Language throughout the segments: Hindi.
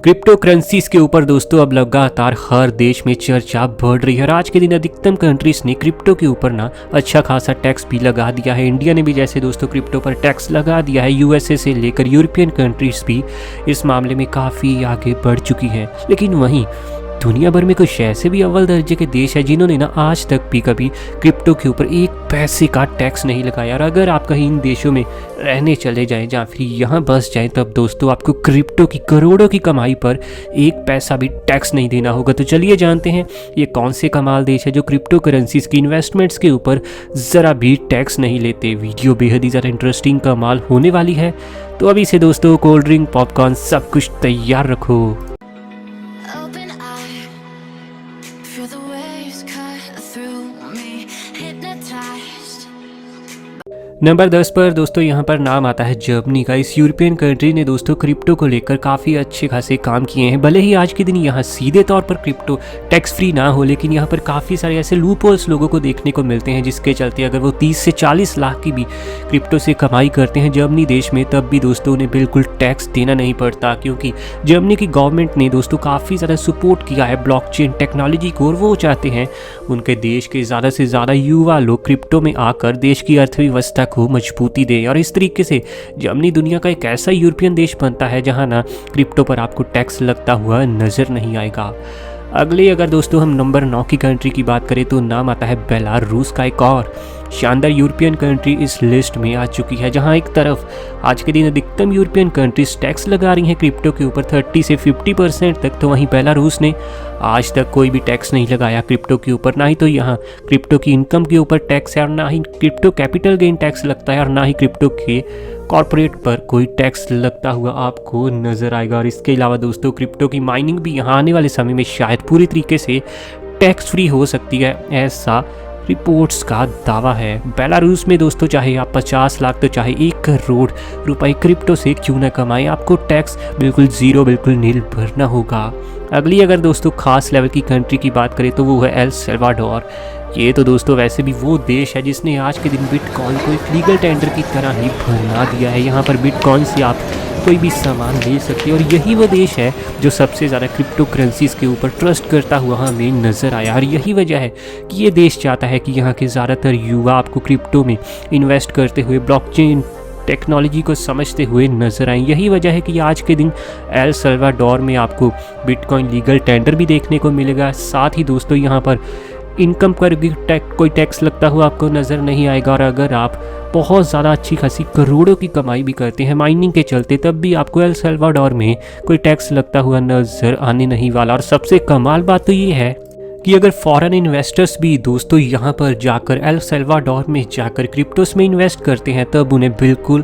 क्रिप्टो करेंसीज के ऊपर दोस्तों अब लगातार हर देश में चर्चा बढ़ रही है और आज के दिन अधिकतम कंट्रीज ने क्रिप्टो के ऊपर ना अच्छा खासा टैक्स भी लगा दिया है। इंडिया ने भी जैसे दोस्तों क्रिप्टो पर टैक्स लगा दिया है, यूएसए से लेकर यूरोपियन कंट्रीज भी इस मामले में काफ़ी आगे बढ़ चुकी है। लेकिन वहीं दुनिया भर में कुछ ऐसे भी अव्वल दर्जे के देश है जिन्होंने ना आज तक भी कभी क्रिप्टो के ऊपर एक पैसे का टैक्स नहीं लगाया। और अगर आप कहीं इन देशों में रहने चले जाएं या फिर यहाँ बस जाएं तब दोस्तों आपको क्रिप्टो की करोड़ों की कमाई पर एक पैसा भी टैक्स नहीं देना होगा। तो चलिए जानते हैं ये कौन से कमाल देश है जो क्रिप्टो करेंसीज की इन्वेस्टमेंट्स के ऊपर ज़रा भी टैक्स नहीं लेते। वीडियो बेहद ही ज़्यादा इंटरेस्टिंग कमाल होने वाली है, तो अभी से दोस्तों कोल्ड ड्रिंक, पॉपकॉर्न सब कुछ तैयार रखो। Feel the waves cut through me, hypnotized. Number 10 पर दोस्तों यहाँ पर नाम आता है जर्मनी का। इस यूरोपियन कंट्री ने दोस्तों क्रिप्टो को लेकर काफ़ी अच्छे खासे काम किए हैं। भले ही आज के दिन यहाँ सीधे तौर पर क्रिप्टो टैक्स फ्री ना हो, लेकिन यहाँ पर काफ़ी सारे ऐसे लूपहोल्स लोगों को देखने को मिलते हैं जिसके चलते अगर वो 30 से 40 लाख की भी क्रिप्टो से कमाई करते हैं जर्मनी देश में, तब भी दोस्तों उन्हें बिल्कुल टैक्स देना नहीं पड़ता, क्योंकि जर्मनी की गवर्नमेंट ने दोस्तों काफ़ी ज़्यादा सपोर्ट किया है ब्लॉकचेन टेक्नोलॉजी को और वो चाहते हैं उनके देश के ज़्यादा से ज़्यादा युवा लोग क्रिप्टो में आकर देश की अर्थव्यवस्था को मजबूती दे। और इस तरीके से जर्मनी दुनिया का एक ऐसा यूरोपियन देश बनता है जहां ना क्रिप्टो पर आपको टैक्स लगता हुआ नजर नहीं आएगा। अगले अगर दोस्तों हम नंबर 9 की कंट्री की बात करें तो नाम आता है बेलारूस का। एक और शानदार यूरोपियन कंट्री इस लिस्ट में आ चुकी है, जहां एक तरफ आज के दिन अधिकतम यूरोपियन कंट्रीज टैक्स लगा रही हैं क्रिप्टो के ऊपर 30 से 50% तक, तो वहीं बेलारूस ने आज तक कोई भी टैक्स नहीं लगाया क्रिप्टो के ऊपर। ना ही तो यहाँ क्रिप्टो की इनकम के ऊपर टैक्स है और ना ही क्रिप्टो कैपिटल गेन टैक्स लगता है और ना ही क्रिप्टो के कॉर्पोरेट पर कोई टैक्स लगता हुआ आपको नज़र आएगा। और इसके अलावा दोस्तों क्रिप्टो की माइनिंग भी यहाँ आने वाले समय में शायद पूरी तरीके से टैक्स फ्री हो सकती है, ऐसा रिपोर्ट्स का दावा है। बेलारूस में दोस्तों चाहे आप 50 लाख तो चाहे 1 करोड़ रुपए क्रिप्टो से क्यों न कमाएं, आपको टैक्स बिल्कुल ज़ीरो, बिल्कुल नील भरना होगा। अगली अगर दोस्तों खास लेवल की कंट्री की बात करें तो वो है एल सल्वाडोर। ये तो दोस्तों वैसे भी वो देश है जिसने आज के दिन बिटकॉइन को एक लीगल टेंडर की तरह ही बना दिया है। यहाँ पर बिटकॉइन से आप कोई भी सामान ले सकते हैं और यही वो देश है जो सबसे ज़्यादा क्रिप्टो करेंसीज के ऊपर ट्रस्ट करता हुआ हमें नज़र आया। और यही वजह है कि ये देश चाहता है कि यहाँ के ज़्यादातर युवा आपको क्रिप्टो में इन्वेस्ट करते हुए ब्लॉकचेन टेक्नोलॉजी को समझते हुए नजर आए। यही वजह है कि आज के दिन एल सल्वाडोर में आपको बिटकॉइन लीगल टेंडर भी देखने को मिलेगा। साथ ही दोस्तों यहाँ पर इनकम पर भी कोई टैक्स लगता हुआ आपको नज़र नहीं आएगा। और अगर आप बहुत ज़्यादा अच्छी खासी करोड़ों की कमाई भी करते हैं माइनिंग के चलते, तब भी आपको एल सल्वाडोर में कोई टैक्स लगता हुआ नज़र आने नहीं वाला। और सबसे कमाल बात तो ये है कि अगर फॉरेन इन्वेस्टर्स भी दोस्तों यहाँ पर जाकर एल सल्वाडोर में जाकर क्रिप्टोस में इन्वेस्ट करते हैं, तब उन्हें बिल्कुल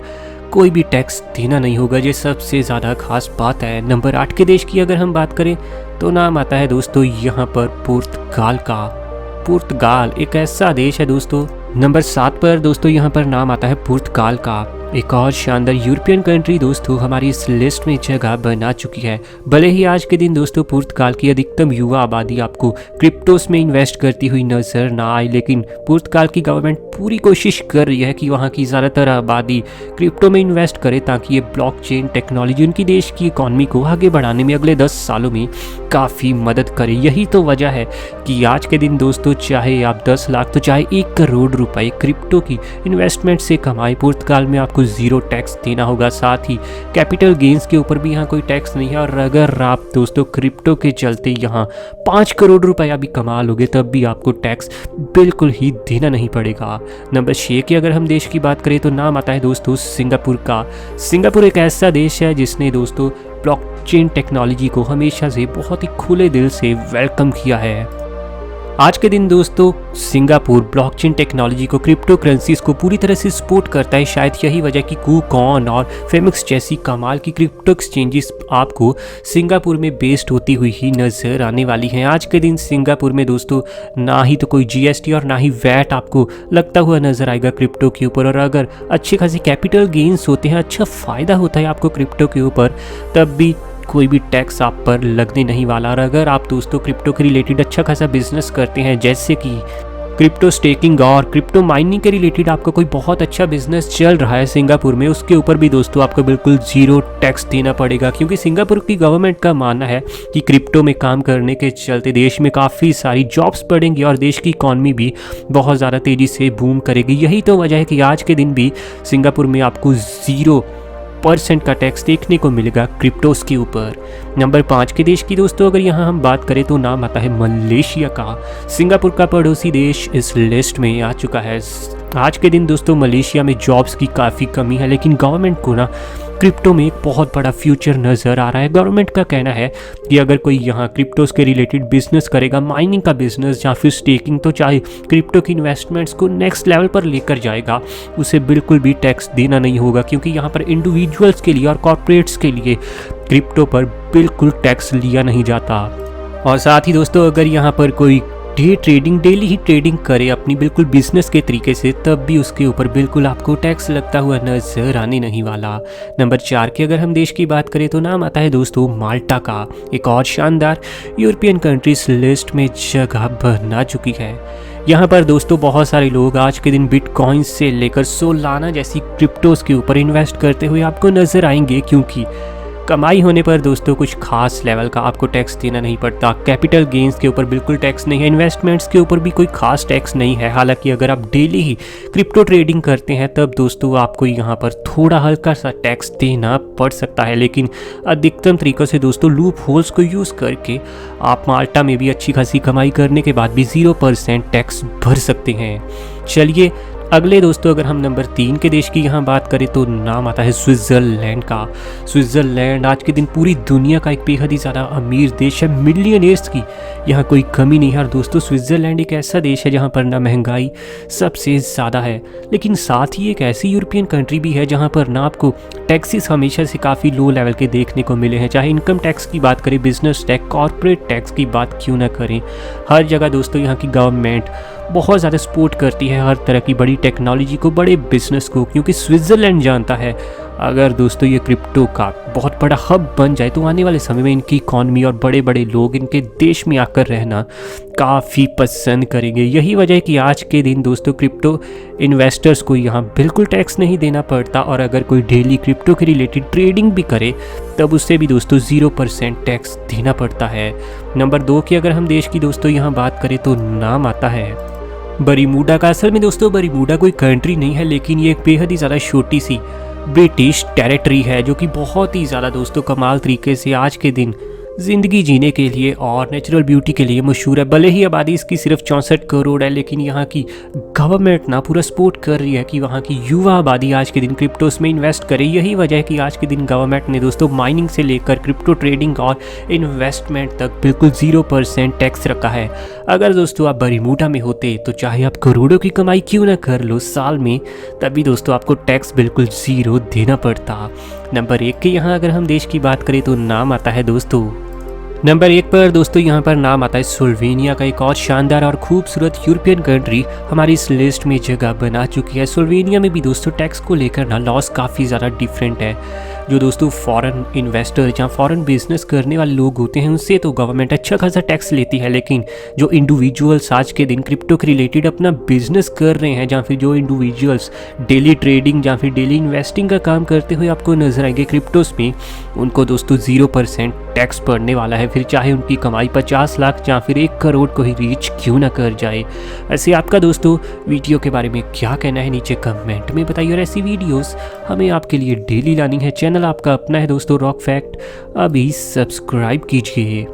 कोई भी टैक्स देना नहीं होगा। ये सबसे ज़्यादा खास बात है। नंबर 8 के देश की अगर हम बात करें तो नाम आता है दोस्तों यहाँ पर पुर्तगाल का। पुर्तगाल एक ऐसा देश है दोस्तों। नंबर 7 पर दोस्तों यहाँ पर नाम आता है पुर्तगाल का। एक और शानदार यूरोपियन कंट्री दोस्तों हमारी इस लिस्ट में जगह बना चुकी है। भले ही आज के दिन दोस्तों पुर्तगाल की अधिकतम युवा आबादी आपको क्रिप्टोस में इन्वेस्ट करती हुई नजर ना आए, लेकिन पुर्तगाल की गवर्नमेंट पूरी कोशिश कर रही है कि वहाँ की ज़्यादातर आबादी क्रिप्टो में इन्वेस्ट करे ताकि ये ब्लॉकचेन टेक्नोलॉजी उनकी देश की इकॉनमी को आगे बढ़ाने में अगले 10 सालों में काफ़ी मदद करे। यही तो वजह है कि आज के दिन दोस्तों चाहे आप 10 लाख तो चाहे 1 करोड़ रुपए क्रिप्टो की इन्वेस्टमेंट से कमाए, पुर्तगाल में आपको ज़ीरो टैक्स देना होगा। साथ ही कैपिटल गेन्स के ऊपर भी यहाँ कोई टैक्स नहीं है। और अगर आप दोस्तों क्रिप्टो के चलते यहाँ 5 करोड़ रुपया भी कमा लोगे, तब भी आपको टैक्स बिल्कुल ही देना नहीं पड़ेगा। नंबर 6 की अगर हम देश की बात करें तो नाम आता है दोस्तों सिंगापुर का। सिंगापुर एक ऐसा देश है जिसने दोस्तों ब्लॉकचेन टेक्नोलॉजी को हमेशा से बहुत ही खुले दिल से वेलकम किया है। आज के दिन दोस्तों सिंगापुर ब्लॉकचेन टेक्नोलॉजी को, क्रिप्टो करेंसीज को पूरी तरह से सपोर्ट करता है। शायद यही वजह कि कूकॉन और फेमिक्स जैसी कमाल की क्रिप्टो एक्सचेंजेस आपको सिंगापुर में बेस्ड होती हुई ही नज़र आने वाली हैं। आज के दिन सिंगापुर में दोस्तों ना ही तो कोई जीएसटी और ना ही वैट आपको लगता हुआ नज़र आएगा क्रिप्टो के ऊपर। और अगर अच्छे खासी कैपिटल गेन्स होते हैं, अच्छा फ़ायदा होता है आपको क्रिप्टो के ऊपर, तब भी कोई भी टैक्स आप पर लगने नहीं वाला। और अगर आप दोस्तों क्रिप्टो के रिलेटेड अच्छा खासा बिजनेस करते हैं, जैसे कि क्रिप्टो स्टेकिंग और क्रिप्टो माइनिंग के रिलेटेड आपका कोई बहुत अच्छा बिजनेस चल रहा है सिंगापुर में, उसके ऊपर भी दोस्तों आपको बिल्कुल ज़ीरो टैक्स देना पड़ेगा, क्योंकि सिंगापुर की गवर्नमेंट का मानना है कि क्रिप्टो में काम करने के चलते देश में काफ़ी सारी जॉब्स बढ़ेंगी और देश की इकॉनमी भी बहुत ज़्यादा तेज़ी से बूम करेगी। यही तो वजह है कि आज के दिन भी सिंगापुर में आपको 0% का टैक्स देखने को मिलेगा क्रिप्टोस के ऊपर। नंबर 5 के देश की दोस्तों अगर यहाँ हम बात करें तो नाम आता है मलेशिया का। सिंगापुर का पड़ोसी देश इस लिस्ट में आ चुका है। आज के दिन दोस्तों मलेशिया में जॉब्स की काफ़ी कमी है, लेकिन गवर्नमेंट को ना क्रिप्टो में एक बहुत बड़ा फ्यूचर नज़र आ रहा है। गवर्नमेंट का कहना है कि अगर कोई यहाँ क्रिप्टोस के रिलेटेड बिजनेस करेगा, माइनिंग का बिजनेस या फिर स्टेकिंग, तो चाहे क्रिप्टो की इन्वेस्टमेंट्स को नेक्स्ट लेवल पर लेकर जाएगा, उसे बिल्कुल भी टैक्स देना नहीं होगा, क्योंकि यहाँ पर इंडिविजुअल्स के लिए और कॉर्पोरेट्स के लिए क्रिप्टो पर बिल्कुल टैक्स लिया नहीं जाता। और साथ ही दोस्तों अगर यहाँ पर कोई डेली ही ट्रेडिंग करे अपनी बिल्कुल बिजनेस के तरीके से, तब भी उसके ऊपर बिल्कुल आपको टैक्स लगता हुआ नजर आने नहीं वाला। नंबर 4 की अगर हम देश की बात करें तो नाम आता है दोस्तों माल्टा का। एक और शानदार यूरोपियन कंट्रीज लिस्ट में जगह बना चुकी है। यहाँ पर दोस्तों बहुत सारे लोग आज के दिन बिटकॉइन से लेकर सोलाना जैसी क्रिप्टोस के ऊपर इन्वेस्ट करते हुए आपको नजर आएंगे, क्योंकि कमाई होने पर दोस्तों कुछ खास लेवल का आपको टैक्स देना नहीं पड़ता। कैपिटल गेंस के ऊपर बिल्कुल टैक्स नहीं है, इन्वेस्टमेंट्स के ऊपर भी कोई खास टैक्स नहीं है। हालांकि अगर आप डेली ही क्रिप्टो ट्रेडिंग करते हैं तब दोस्तों आपको यहाँ पर थोड़ा हल्का सा टैक्स देना पड़ सकता है, लेकिन अधिकतम तरीक़ों से दोस्तों लूप होल्स को यूज़ करके आप माल्टा में भी अच्छी खासी कमाई करने के बाद भी 0% टैक्स भर सकते हैं। चलिए अगले दोस्तों अगर हम नंबर 3 के देश की यहाँ बात करें तो नाम आता है स्विट्ज़रलैंड का। स्विट्ज़रलैंड आज के दिन पूरी दुनिया का एक बेहद ही ज़्यादा अमीर देश है, मिलियनेयर्स की यहाँ कोई कमी नहीं है। और दोस्तों स्विट्ज़रलैंड एक ऐसा देश है जहाँ पर ना महंगाई सबसे ज़्यादा है, लेकिन साथ ही एक ऐसी यूरोपियन कंट्री भी है जहाँ पर ना आपको टैक्सेस हमेशा से काफ़ी लो लेवल के देखने को मिले हैं। चाहे इनकम टैक्स की बात करें, बिजनेस टैक्स, कॉर्पोरेट टैक्स की बात क्यों ना करें, हर जगह दोस्तों यहाँ की गवर्नमेंट बहुत ज़्यादा सपोर्ट करती है हर तरह की बड़ी टेक्नोलॉजी को, बड़े बिजनेस को, क्योंकि स्विट्ज़रलैंड जानता है अगर दोस्तों ये क्रिप्टो का बहुत बड़ा हब बन जाए तो आने वाले समय में इनकी इकॉनमी और बड़े बड़े लोग इनके देश में आकर रहना काफ़ी पसंद करेंगे। यही वजह है कि आज के दिन दोस्तों क्रिप्टो इन्वेस्टर्स को यहाँ बिल्कुल टैक्स नहीं देना पड़ता, और अगर कोई डेली क्रिप्टो के रिलेटेड ट्रेडिंग भी करे तब उससे भी दोस्तों 0% टैक्स देना पड़ता है। नंबर 2 की अगर हम देश की दोस्तों यहाँ बात करें तो नाम आता है बरीमूडा का। असल में दोस्तों बरीमूडा कोई कंट्री नहीं है, लेकिन ये एक बेहद ही ज़्यादा छोटी सी ब्रिटिश टेरिटरी है जो कि बहुत ही ज़्यादा दोस्तों कमाल तरीके से आज के दिन ज़िंदगी जीने के लिए और नेचुरल ब्यूटी के लिए मशहूर है। भले ही आबादी इसकी सिर्फ 64 करोड़ है, लेकिन यहाँ की गवर्नमेंट ना पूरा सपोर्ट कर रही है कि वहाँ की युवा आबादी आज के दिन क्रिप्टोस में इन्वेस्ट करे। यही वजह है कि आज के दिन गवर्नमेंट ने दोस्तों माइनिंग से लेकर क्रिप्टो ट्रेडिंग और इन्वेस्टमेंट तक बिल्कुल 0% टैक्स रखा है। अगर दोस्तों आप बरीमूडा में होते तो चाहे आप करोड़ों की कमाई क्यों ना कर लो साल में, तभी दोस्तों आपको टैक्स बिल्कुल 0 देना पड़ता। नंबर 1 के यहाँ अगर हम देश की बात करें तो नाम आता है दोस्तों नंबर 1 पर दोस्तों यहाँ पर नाम आता है स्लोवेनिया का। एक और शानदार और खूबसूरत यूरोपियन कंट्री हमारी इस लिस्ट में जगह बना चुकी है। स्लोवेनिया में भी दोस्तों टैक्स को लेकर ना लॉस काफ़ी ज़्यादा डिफरेंट है। जो दोस्तों फॉरेन इन्वेस्टर या फॉरेन बिजनेस करने वाले लोग होते हैं उनसे तो गवर्नमेंट अच्छा खासा टैक्स लेती है, लेकिन जो इंडिविजुअल्स आज के दिन क्रिप्टो के रिलेटेड अपना बिजनेस कर रहे हैं, या फिर जो इंडिविजुअल्स डेली ट्रेडिंग या फिर डेली इन्वेस्टिंग का काम करते हुए आपको नजर आएंगे क्रिप्टोस में, उनको दोस्तों 0% टैक्स पड़ने वाला है, फिर चाहे उनकी कमाई 50 लाख या फिर 1 करोड़ को ही रीच क्यों ना कर जाए। ऐसे आपका दोस्तों वीडियो के बारे में क्या कहना है नीचे कमेंट में बताइए, और ऐसी वीडियोस हमें आपके लिए डेली लानी है। चैनल आपका अपना है दोस्तों रॉक फैक्ट, अभी सब्सक्राइब कीजिए।